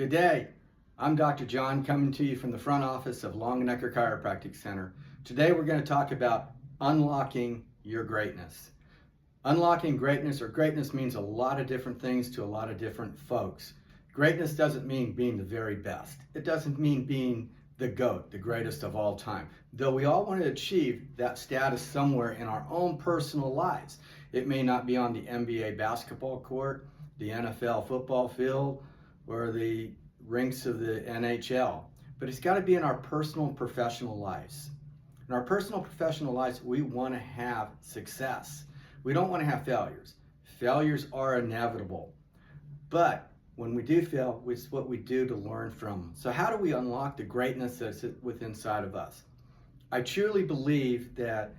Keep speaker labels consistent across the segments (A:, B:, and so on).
A: Good day. I'm Dr. John coming to you from the front office of Longenecker Chiropractic Center. Today we're going to talk about unlocking your greatness. Unlocking greatness, or greatness, means a lot of different things to a lot of different folks. Greatness doesn't mean being the very best. It doesn't mean being the GOAT, the greatest of all time. Though we all want to achieve that status somewhere in our own personal lives. It may not be on the NBA basketball court, the NFL football field, or the rinks of the NHL, but it's got to be in our personal and professional lives. In our personal and professional lives, we want to have success. We don't want to have failures. Failures are inevitable, but when we do fail, it's what we do to learn from them. So how do we unlock the greatness that's within inside of us? I truly believe that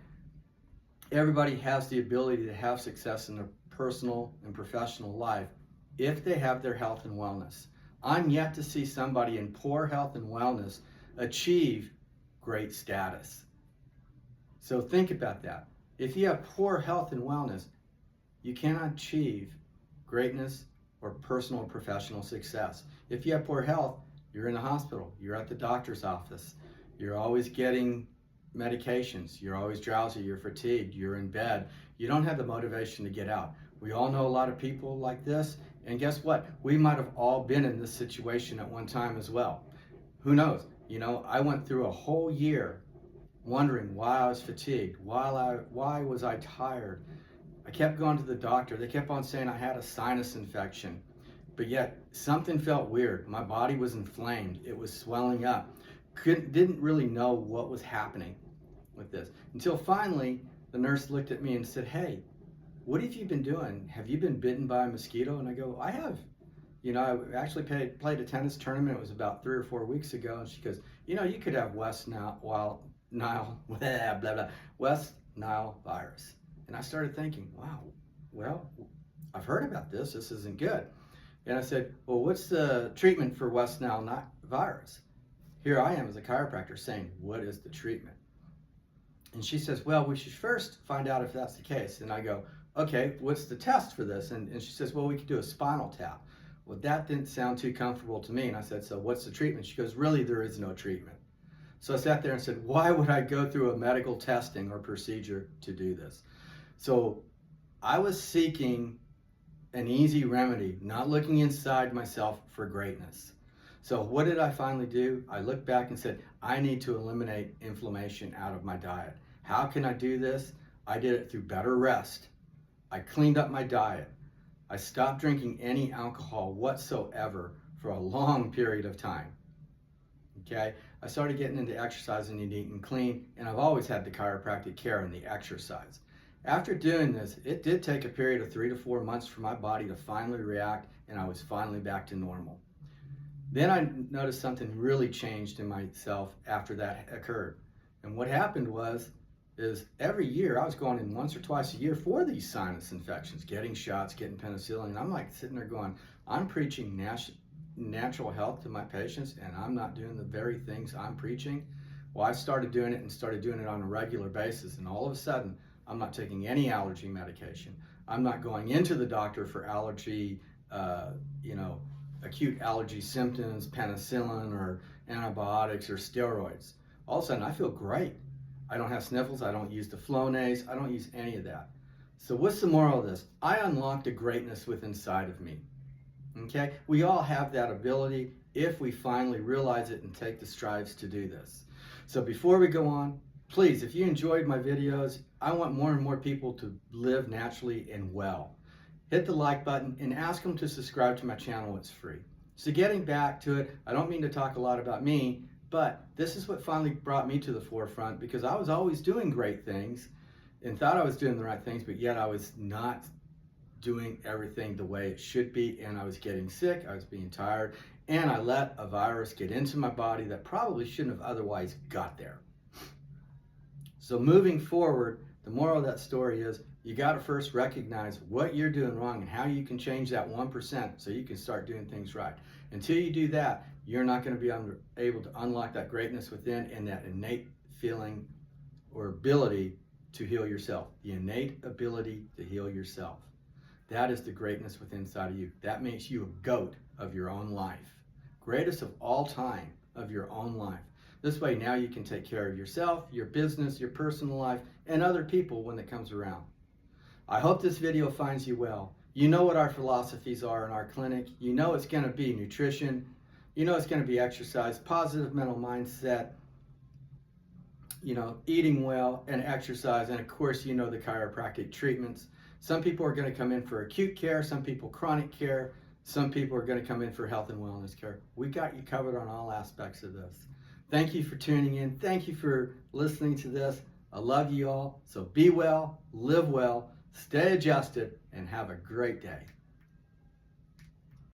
A: everybody has the ability to have success in their personal and professional life if they have their health and wellness. I'm yet to see somebody in poor health and wellness achieve great status. So think about that. If you have poor health and wellness, you cannot achieve greatness or personal and professional success. If you have poor health, you're in the hospital, you're at the doctor's office, you're always getting medications, you're always drowsy, you're fatigued, you're in bed, you don't have the motivation to get out. We all know a lot of people like this, and guess what? We might have all been in this situation at one time as well. Who knows? You know, I went through a whole year wondering why I was fatigued, why was I tired. I kept going to the doctor. They kept on saying I had a sinus infection, but yet something felt weird. My body was inflamed. It was swelling up. Didn't really know what was happening with this until finally the nurse looked at me and said, "Hey, what have you been doing? Have you been bitten by a mosquito?" And I go, "I have. You know, I actually played a tennis tournament. It was about 3 or 4 weeks ago." And she goes, "You know, you could have West Nile virus." And I started thinking, wow, well, I've heard about this. This isn't good. And I said, "Well, what's the treatment for West Nile virus?" Here I am as a chiropractor saying, "What is the treatment?" And she says, "Well, we should first find out if that's the case." And I go, "Okay, what's the test for this?" And she says, "Well, we could do a spinal tap." Well, that didn't sound too comfortable to me. And I said, "So what's the treatment?" She goes, "Really, there is no treatment." So I sat there and said, why would I go through a medical testing or procedure to do this? So I was seeking an easy remedy, not looking inside myself for greatness. So what did I finally do? I looked back and said, I need to eliminate inflammation out of my diet. How can I do this? I did it through better rest. I cleaned up my diet. I stopped drinking any alcohol whatsoever for a long period of time. Okay, I started getting into exercising and eating clean, and I've always had the chiropractic care and the exercise. After doing this, it did take a period of 3 to 4 months for my body to finally react, and I was finally back to normal. Then I noticed something really changed in myself after that occurred. And what happened is every year I was going in once or twice a year for these sinus infections, getting shots, getting penicillin, and I'm like sitting there going, I'm preaching natural health to my patients, and I'm not doing the very things I'm preaching. Well, I started doing it and started doing it on a regular basis, and all of a sudden I'm not taking any allergy medication. I'm not going into the doctor for allergy, acute allergy symptoms, penicillin or antibiotics or steroids. All of a sudden I feel great. I don't have sniffles, I don't use the Flonase, I don't use any of that. So what's the moral of this? I unlocked a greatness within inside of me. Okay, we all have that ability if we finally realize it and take the strides to do this. So before we go on, please, if you enjoyed my videos, I want more and more people to live naturally and well. Hit the like button and ask them to subscribe to my channel. It's free. So getting back to it, I don't mean to talk a lot about me, but this is what finally brought me to the forefront, because I was always doing great things and thought I was doing the right things, but yet I was not doing everything the way it should be, and I was getting sick, I was being tired, and I let a virus get into my body that probably shouldn't have otherwise got there. So moving forward, the moral of that story is you got to first recognize what you're doing wrong and how you can change that 1% so you can start doing things right. Until you do that, you're not going to be able to unlock that greatness within and that innate feeling or ability to heal yourself. The innate ability to heal yourself. That is the greatness within inside of you. That makes you a GOAT of your own life. greatest of all time of your own life. This way now you can take care of yourself, your business, your personal life, and other people when it comes around. I hope this video finds you well. You know what our philosophies are in our clinic. You know it's going to be nutrition. You know it's going to be exercise, positive mental mindset, eating well and exercise. And of course, the chiropractic treatments. Some people are going to come in for acute care, some people chronic care, some people are going to come in for health and wellness care. We got you covered on all aspects of this. Thank you for tuning in. Thank you for listening to this. I love you all. So be well, live well, stay adjusted, and have a great day.